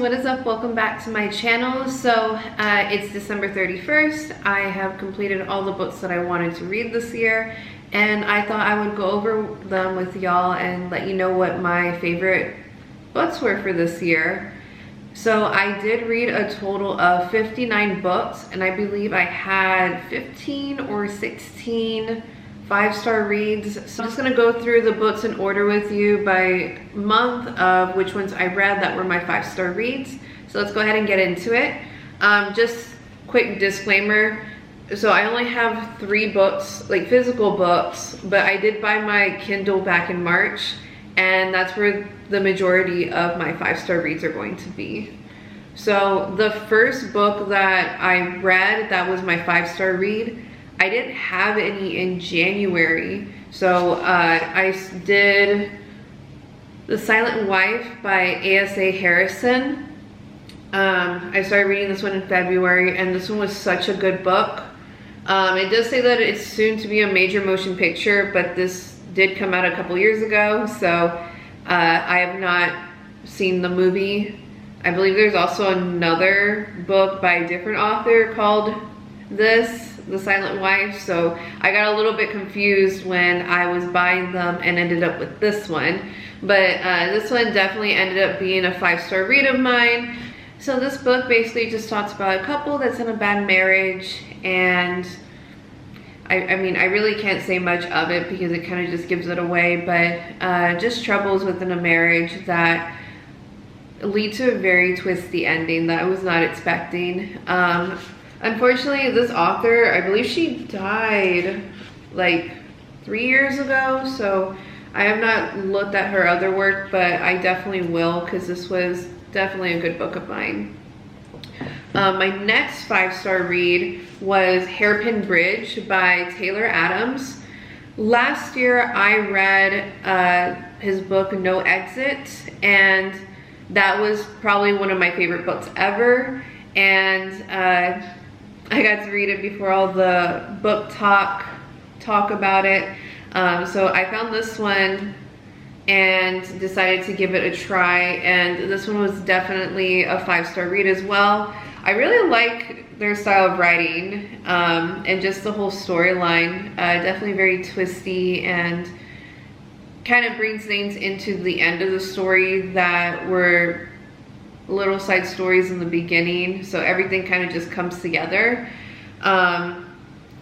what is up? Welcome back to my channel. So it's December 31st. I have completed all the books that I wanted to read this year, and I thought I would go over them with y'all and let you know what my favorite books were for this year. So I did read a total of 59 books, and I believe I had 15 or 16 5-star reads. So I'm just gonna go through the books in order with you by month of which ones I read that were my 5-star reads. So let's go ahead and get into it. Just quick disclaimer. So I only have 3 books, like physical books, but I did buy my Kindle back in March, and that's where the majority of my 5-star reads are going to be. So the first book that I read that was my 5-star read, I didn't have any in January. So I did The Silent Wife by A.S.A. Harrison. I started reading this one in February, and this one was such a good book. It does say that it's soon to be a major motion picture, but this did come out a couple years ago, so I have not seen the movie. I believe there's also another book by a different author called this, The Silent Wife, so I got a little bit confused when I was buying them and ended up with this one. But this one definitely ended up being a 5-star read of mine. So this book basically just talks about a couple that's in a bad marriage, and I mean, I really can't say much of it because it kind of just gives it away, but just troubles within a marriage that lead to a very twisty ending that I was not expecting. Unfortunately, this author, I believe she died like 3 years ago, so I have not looked at her other work, but I definitely will, because this was definitely a good book of mine. My next 5-star read was Hairpin Bridge by Taylor Adams. Last year I read his book No Exit, and that was probably one of my favorite books ever, and I got to read it before all the book talk about it. So I found this one and decided to give it a try, and this one was definitely a 5-star read as well. I really like their style of writing, and just the whole storyline, definitely very twisty and kind of brings things into the end of the story that were little side stories in the beginning, so everything kind of just comes together.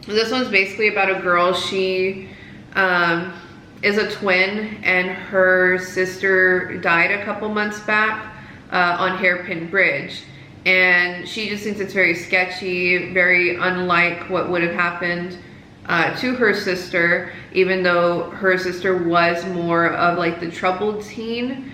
This one's basically about a girl. She is a twin, and her sister died a couple months back on Hairpin Bridge, and she just thinks it's very sketchy, very unlike what would have happened to her sister, even though her sister was more of like the troubled teen.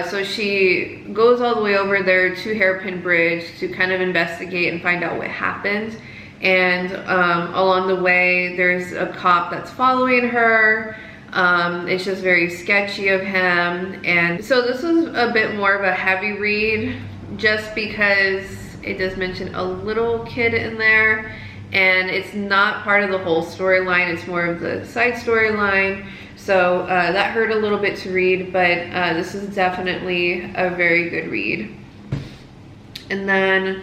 So she goes all the way over there to Hairpin Bridge to kind of investigate and find out what happened. And along the way, there's a cop that's following her. It's just very sketchy of him. And so this was a bit more of a heavy read, just because it does mention a little kid in there, and it's not part of the whole storyline. It's more of the side storyline. So that hurt a little bit to read, but this is definitely a very good read. And then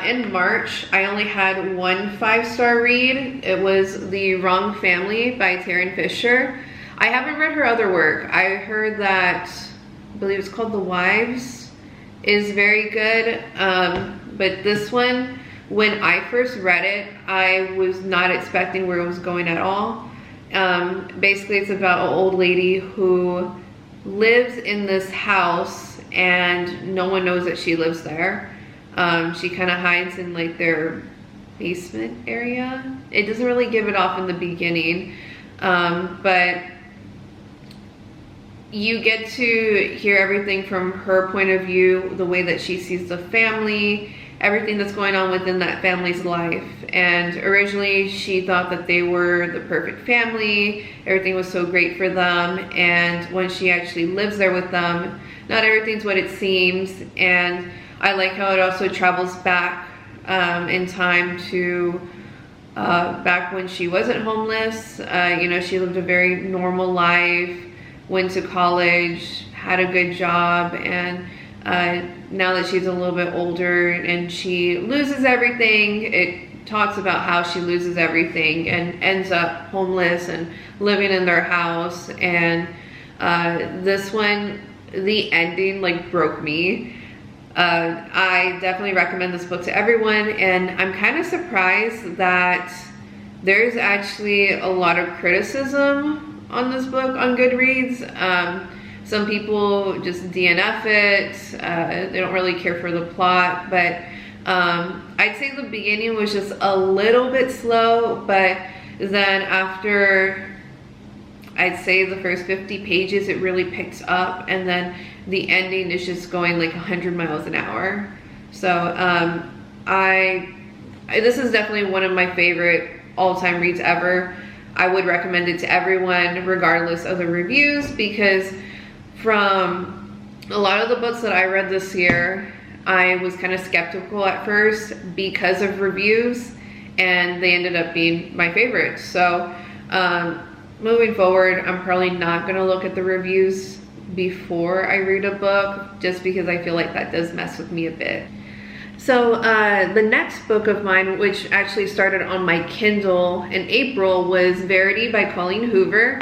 in March, I only had one 5-star read. It was The Wrong Family by Tarryn Fisher. I haven't read her other work. I heard that, I believe it's called The Wives, is very good. But this one, when I first read it, I was not expecting where it was going at all. Basically it's about an old lady who lives in this house, and no one knows that she lives there. She kind of hides in like their basement area. It doesn't really give it off in the beginning, but you get to hear everything from her point of view, the way that she sees the family, everything that's going on within that family's life. And originally she thought that they were the perfect family, everything was so great for them, and when she actually lives there with them, not everything's what it seems. And I like how it also travels back in time to back when she wasn't homeless. You know, she lived a very normal life, went to college, had a good job, and now that she's a little bit older and she loses everything. It talks about how she loses everything and ends up homeless and living in their house. And this one, the ending like broke me. I definitely recommend this book to everyone, and I'm kind of surprised that there's actually a lot of criticism on this book on Goodreads. Some people just DNF it. They don't really care for the plot, but I'd say the beginning was just a little bit slow, but then after, I'd say the first 50 pages, it really picks up, and then the ending is just going like 100 miles an hour. So this is definitely one of my favorite all-time reads ever. I would recommend it to everyone regardless of the reviews, because from a lot of the books that I read this year, I was kind of skeptical at first because of reviews, and they ended up being my favorites. So moving forward, I'm probably not gonna look at the reviews before I read a book, just because I feel like that does mess with me a bit. So the next book of mine, which actually started on my Kindle in April, was Verity by Colleen Hoover.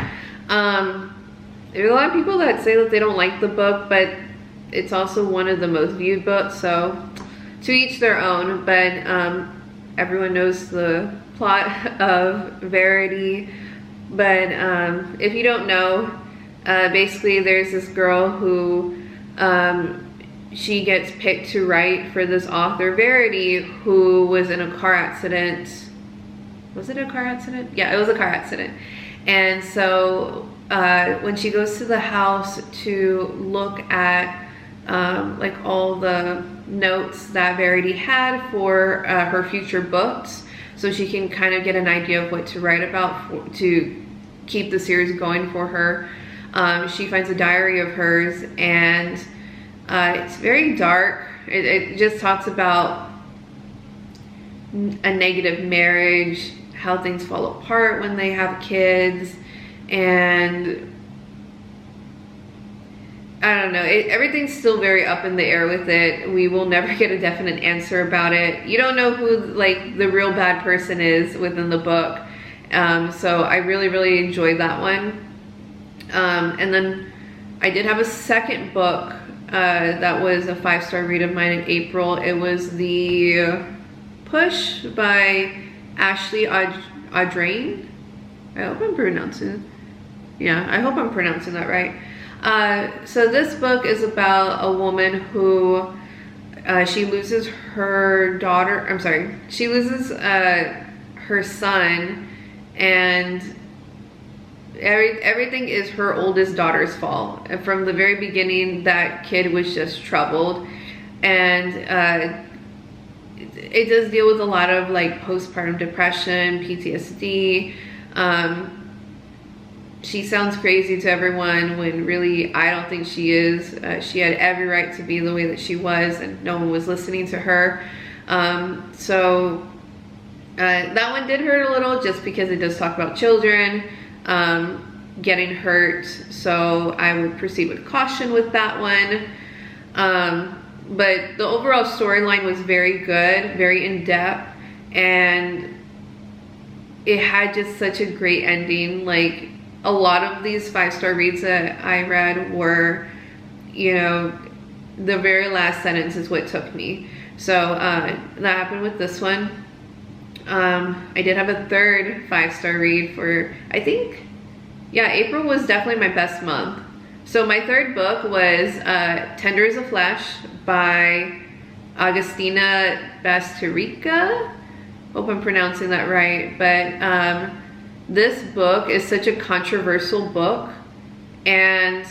There are a lot of people that say that they don't like the book, but it's also one of the most viewed books, so to each their own. But everyone knows the plot of Verity. But if you don't know, basically there's this girl who she gets picked to write for this author, Verity, who was in a car accident. Was it a car accident? Yeah, it was a car accident. And so when she goes to the house to look at like all the notes that Verity had for her future books, so she can kind of get an idea of what to write about to keep the series going for her, she finds a diary of hers, and it's very dark. It just talks about a negative marriage, how things fall apart when they have kids, and I don't know, everything's still very up in the air with it. We will never get a definite answer about it. You don't know who like the real bad person is within the book. So I really enjoyed that one. And then I did have a second book that was a 5-star read of mine in April. It was The Push by Ashley Audrain. I hope I'm pronouncing that right. So this book is about a woman who she loses her daughter. I'm sorry, she loses her son, and everything is her oldest daughter's fault. And from the very beginning, that kid was just troubled, and it does deal with a lot of like postpartum depression, PTSD. She sounds crazy to everyone when really I don't think she is. She had every right to be the way that she was, and no one was listening to her. So that one did hurt a little, just because it does talk about children getting hurt. So I would proceed with caution with that one. But the overall storyline was very good, very in-depth, and it had just such a great ending. Like, a lot of these 5-star reads that I read were, you know, the very last sentence is what took me. So that happened with this one. I did have a third 5-star read for, I think, yeah, April was definitely my best month. So my third book was Tender as a Flesh by Agustina Bastarrica. Hope I'm pronouncing that right. But this book is such a controversial book and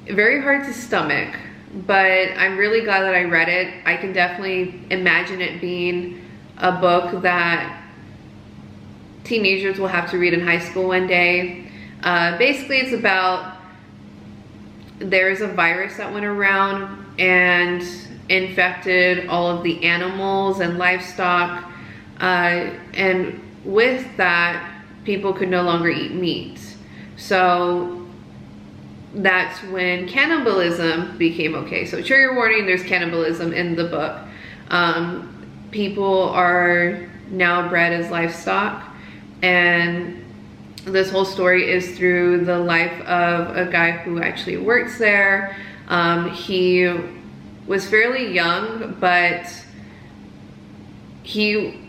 very hard to stomach, but I'm really glad that I read it. I can definitely imagine it being a book that teenagers will have to read in high school one day. Basically, it's about, there's a virus that went around and infected all of the animals and livestock, and with that, people could no longer eat meat. So that's when cannibalism became okay. So trigger warning, there's cannibalism in the book. People are now bred as livestock, and this whole story is through the life of a guy who actually works there. He was fairly young, but he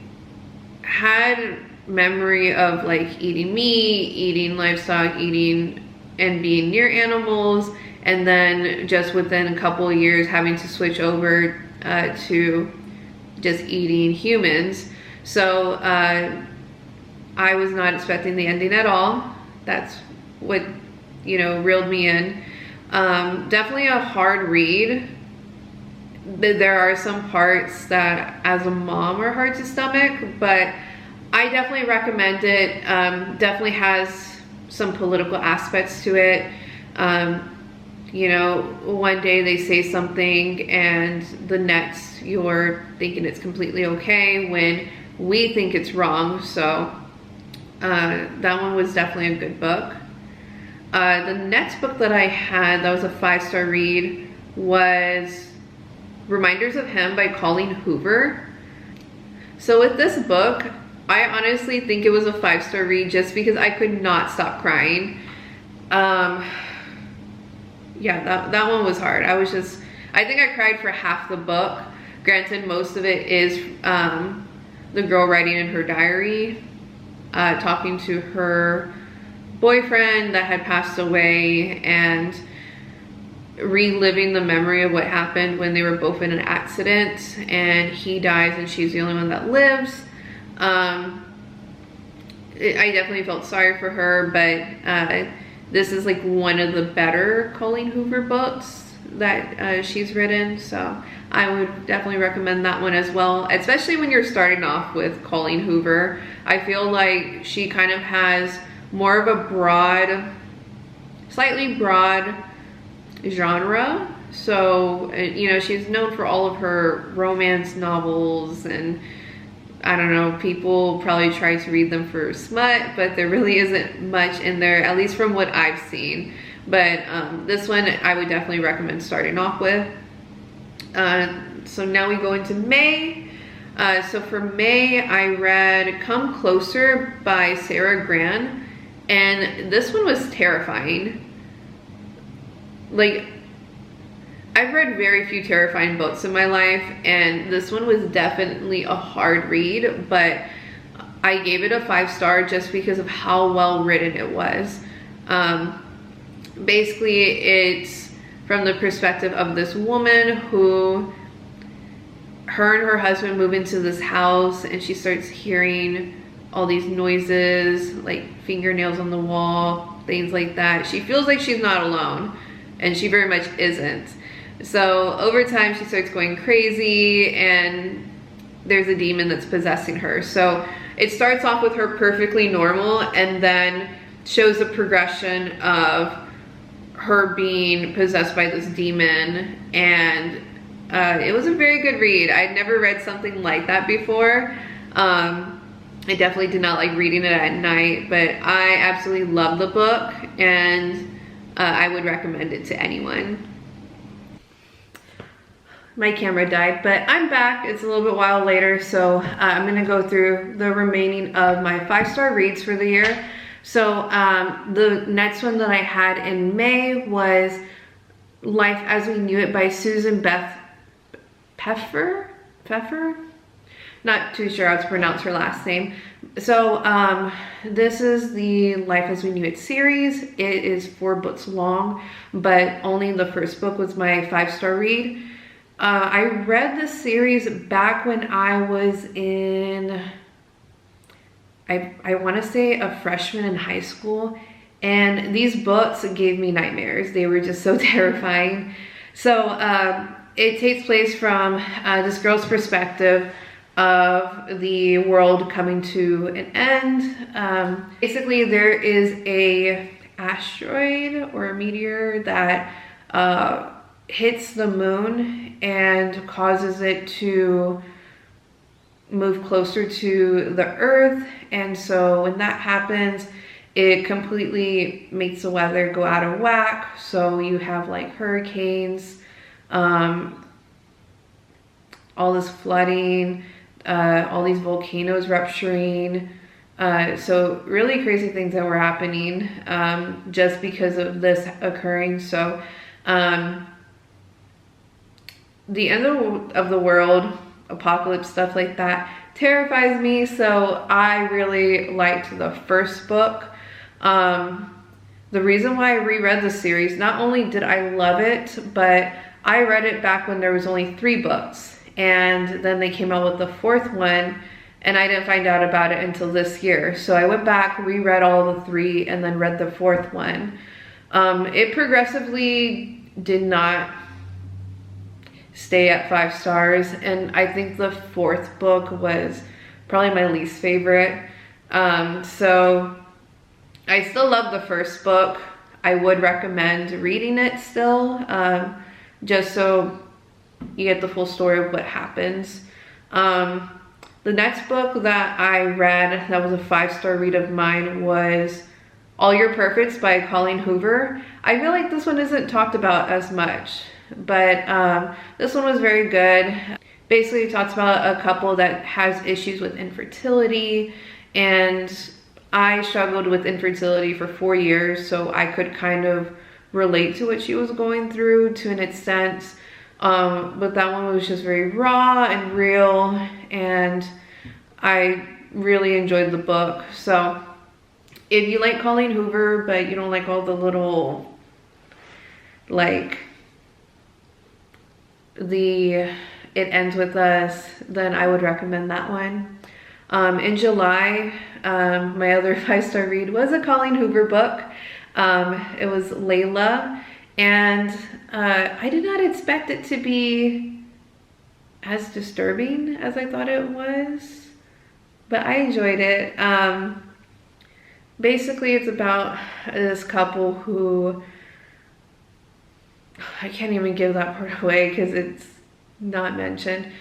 had memory of like eating meat, eating livestock, eating and being near animals, and then just within a couple of years having to switch over to just eating humans. So I was not expecting the ending at all. That's what, you know, reeled me in. Definitely a hard read. There are some parts that as a mom are hard to stomach, but I definitely recommend it. Definitely has some political aspects to it. You know, one day they say something and the next you're thinking it's completely okay when we think it's wrong. So that one was definitely a good book. The next book that I had that was a 5-star read was Reminders of Him by Colleen Hoover. So with this book, I honestly think it was a 5-star read just because I could not stop crying. Yeah, that one was hard. I think I cried for half the book. Granted, most of it is the girl writing in her diary, talking to her boyfriend that had passed away and reliving the memory of what happened when they were both in an accident and he dies and she's the only one that lives. I definitely felt sorry for her, but this is like one of the better Colleen Hoover books that she's written, so I would definitely recommend that one as well, especially when you're starting off with Colleen Hoover. I feel like she kind of has more of a broad, slightly broad genre. So, you know, she's known for all of her romance novels, and I don't know, people probably try to read them for smut, but there really isn't much in there, at least from what I've seen. But this one I would definitely recommend starting off with. So now we go into May. So for May, I read Come Closer by Sarah Gran, and this one was terrifying. Like, I've read very few terrifying books in my life, and this one was definitely a hard read, but I gave it a 5-star just because of how well written it was. Basically, it's from the perspective of this woman who, her and her husband move into this house, and she starts hearing all these noises, like fingernails on the wall, things like that. She feels like she's not alone, and she very much isn't. So over time, she starts going crazy, and there's a demon that's possessing her. So it starts off with her perfectly normal, and then shows a progression of her being possessed by this demon. And it was a very good read. I'd never read something like that before. I definitely did not like reading it at night, but I absolutely love the book, and I would recommend it to anyone. My camera died, but I'm back. It's a little bit while later, so I'm gonna go through the remaining of my 5-star reads for the year. So the next one that I had in May was Life as We Knew It by Susan Beth Pfeffer? Not too sure how to pronounce her last name. So this is the Life as We Knew It series. It is 4 books long, but only the first book was my 5-star read. I read this series back when I was in, I want to say a freshman in high school, and these books gave me nightmares. They were just so terrifying. So it takes place from this girl's perspective of the world coming to an end. Basically, there is a asteroid or a meteor that hits the moon and causes it to move closer to the earth. And so when that happens, it completely makes the weather go out of whack. So you have like hurricanes, all this flooding, all these volcanoes rupturing. So really crazy things that were happening just because of this occurring. So the end of the world, apocalypse, stuff like that terrifies me. So I really liked the first book. The reason why I reread the series, not only did I love it, but I read it back when there was only 3 books, and then they came out with the 4th one, and I didn't find out about it until this year. So I went back, reread all the 3, and then read the 4th one. It progressively did not stay at 5 stars, and I think the 4th book was probably my least favorite. So I still love the first book. I would recommend reading it still, just so you get the full story of what happens. The next book that I read that was a 5-star read of mine was All Your Perfects by Colleen Hoover. I feel like this one isn't talked about as much, but this one was very good. Basically, it talks about a couple that has issues with infertility, and I struggled with infertility for 4 years, so I could kind of relate to what she was going through to an extent. But that one was just very raw and real, and I really enjoyed the book. So if you like Colleen Hoover, but you don't like all the little, like, it ends with us, then I would recommend that one. In July, my other 5-star read was a Colleen Hoover book. It was Layla, and I did not expect it to be as disturbing as I thought it was, but I enjoyed it. Basically, it's about this couple who, I can't even give that part away because it's not mentioned.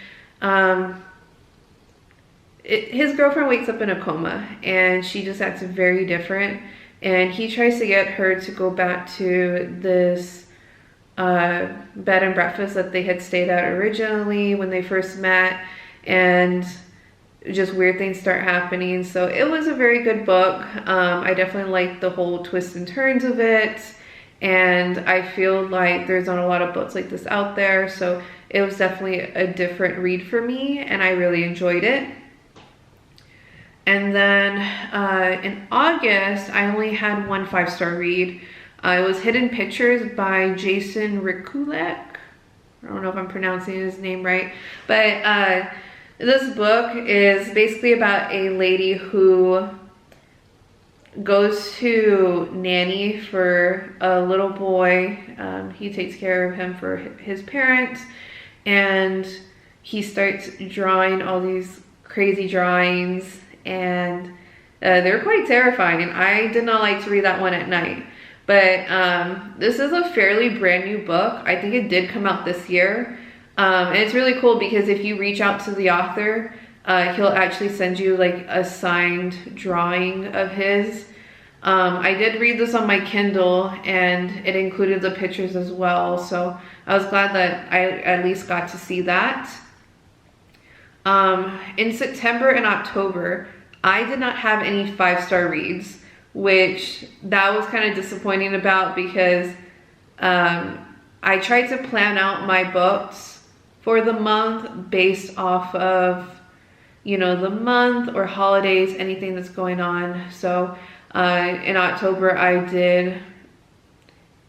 His girlfriend wakes up in a coma, and she just acts very different, and he tries to get her to go back to this bed and breakfast that they had stayed at originally when they first met, and just weird things start happening. So it was a very good book. I definitely liked the whole twists and turns of it, and I feel like there's not a lot of books like this out there, so it was definitely a different read for me, and I really enjoyed it. And then in August, I only had one 5-star read. It was Hidden Pictures by Jason Rekulek. I don't know if I'm pronouncing his name right, but this book is basically about a lady who goes to nanny for a little boy. He takes care of him for his parents, and he starts drawing all these crazy drawings, and they're quite terrifying. I did not like to read that one at night, but this is a fairly brand new book. I think it did come out this year, and it's really cool because if you reach out to the author, he'll actually send you like a signed drawing of his. I did read this on my Kindle, and it included the pictures as well, so I was glad that I at least got to see that. In September and October, I did not have any 5-star reads, which that was kind of disappointing about, because I tried to plan out my books for the month based off of, you know, the month or holidays, anything that's going on. So in October, I did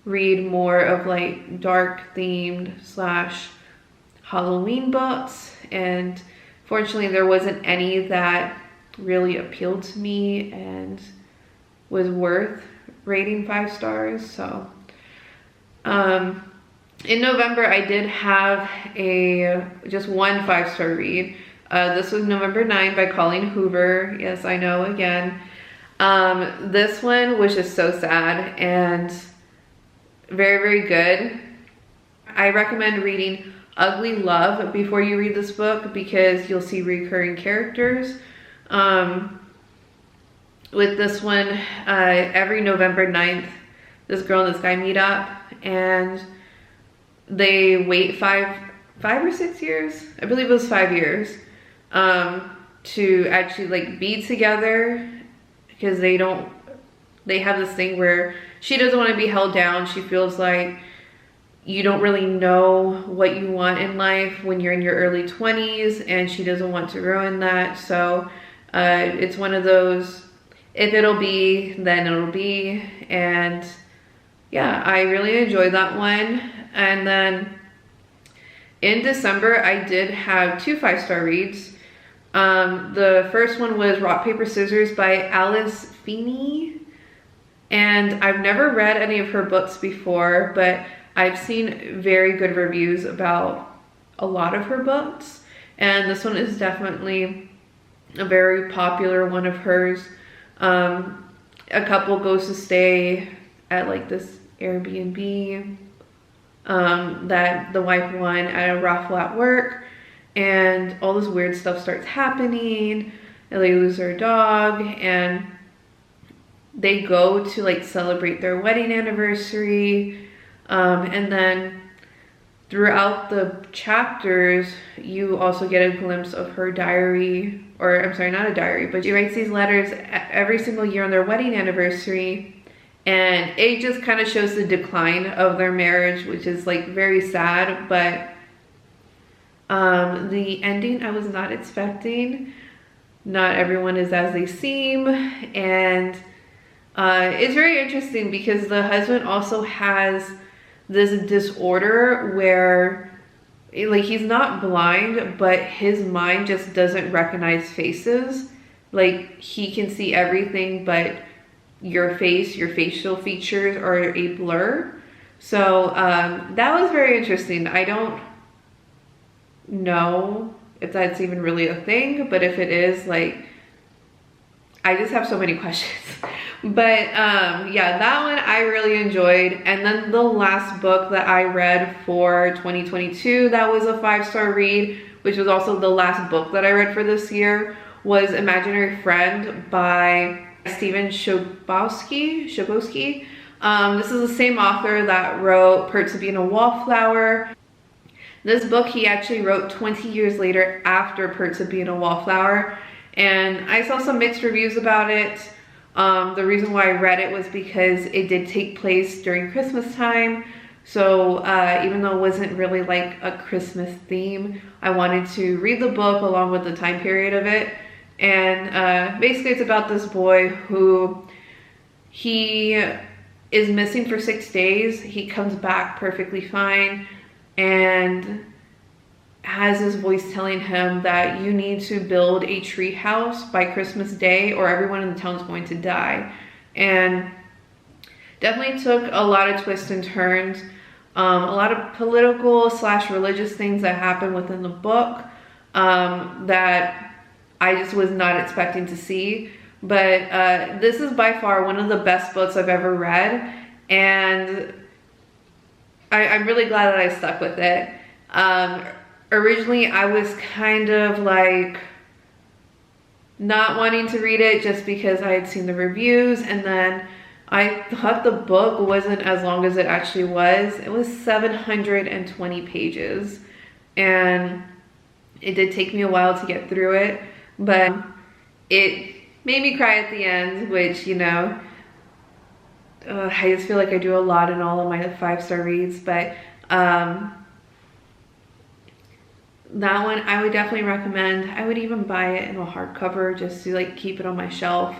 read more of like dark themed / Halloween books, and fortunately there wasn't any that really appealed to me and was worth rating 5 stars. So in November, I did have just one 5-star read. This was November 9 by Colleen Hoover. Yes, I know, again. This one was just so sad and very, very good. I recommend reading Ugly Love before you read this book, because you'll see recurring characters. with this one, every November 9th, this girl and this guy meet up, and they wait five or 6 years, I believe it was 5 years, to actually like be together, because they have this thing where she doesn't want to be held down. She feels like you don't really know what you want in life when you're in your early 20s, and she doesn't want to ruin that. So it's one of those, if it'll be, then it'll be. And yeah, I really enjoyed that one. And then in December, I did have 2 5-star reads. The first one was Rock, Paper, Scissors by Alice Feeney. And I've never read any of her books before, but I've seen very good reviews about a lot of her books. And this one is definitely a very popular one of hers. A couple goes to stay at like this Airbnb that the wife won at a raffle at work, and all this weird stuff starts happening, and they lose their dog, and they go to like celebrate their wedding anniversary, and then throughout the chapters you also get a glimpse of her diary, or I'm sorry, not a diary, but she writes these letters every single year on their wedding anniversary. And it just kind of shows the decline of their marriage, which is like very sad. But the ending I was not expecting. Not everyone is as they seem. And it's very interesting because the husband also has this disorder where like he's not blind, but his mind just doesn't recognize faces. Like he can see everything, but your face, your facial features are a blur. So that was very interesting. I don't know if that's even really a thing, but if it is, like, I just have so many questions. But yeah, that one I really enjoyed. And then the last book that I read for 2022 that was a 5-star read, which was also the last book that I read for this year, was Imaginary Friend by Stephen Chbosky. This is the same author that wrote Perks of Being a Wallflower. This book he actually wrote 20 years later after Perks of Being a Wallflower, and I saw some mixed reviews about it. The reason why I read it was because it did take place during Christmas time, so even though it wasn't really like a Christmas theme, I wanted to read the book along with the time period of it. And basically it's about this boy who he is missing for 6 days. He comes back perfectly fine and has his voice telling him that you need to build a tree house by Christmas Day or everyone in the town is going to die. And definitely took a lot of twists and turns, a lot of political / religious things that happen within the book that I just was not expecting to see. But this is by far one of the best books I've ever read, and I'm really glad that I stuck with it. Originally I was kind of like not wanting to read it just because I had seen the reviews, and then I thought the book wasn't as long as it actually was. It was 720 pages, and it did take me a while to get through it. But it made me cry at the end, which, you know, I just feel like I do a lot in all of my 5-star reads. But that one I would definitely recommend. I would even buy it in a hardcover just to like keep it on my shelf,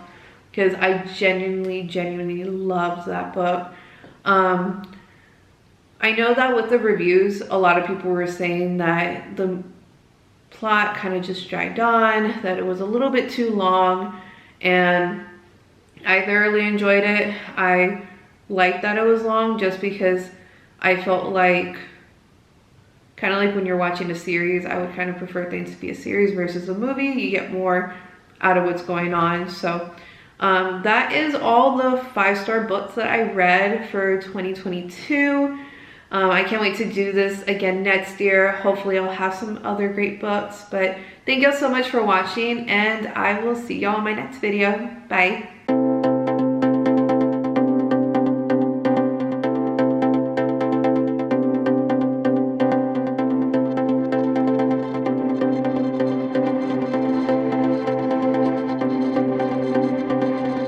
because I genuinely loved that book. I know that with the reviews, a lot of people were saying that the plot kind of just dragged on, that it was a little bit too long, and I thoroughly enjoyed it. I liked that it was long just because I felt like, kind of like when you're watching a series, I would kind of prefer things to be a series versus a movie. You get more out of what's going on. So that is all the 5-star books that I read for 2022. I can't wait to do this again next year. Hopefully I'll have some other great books. But thank you all so much for watching, and I will see y'all in my next video. Bye.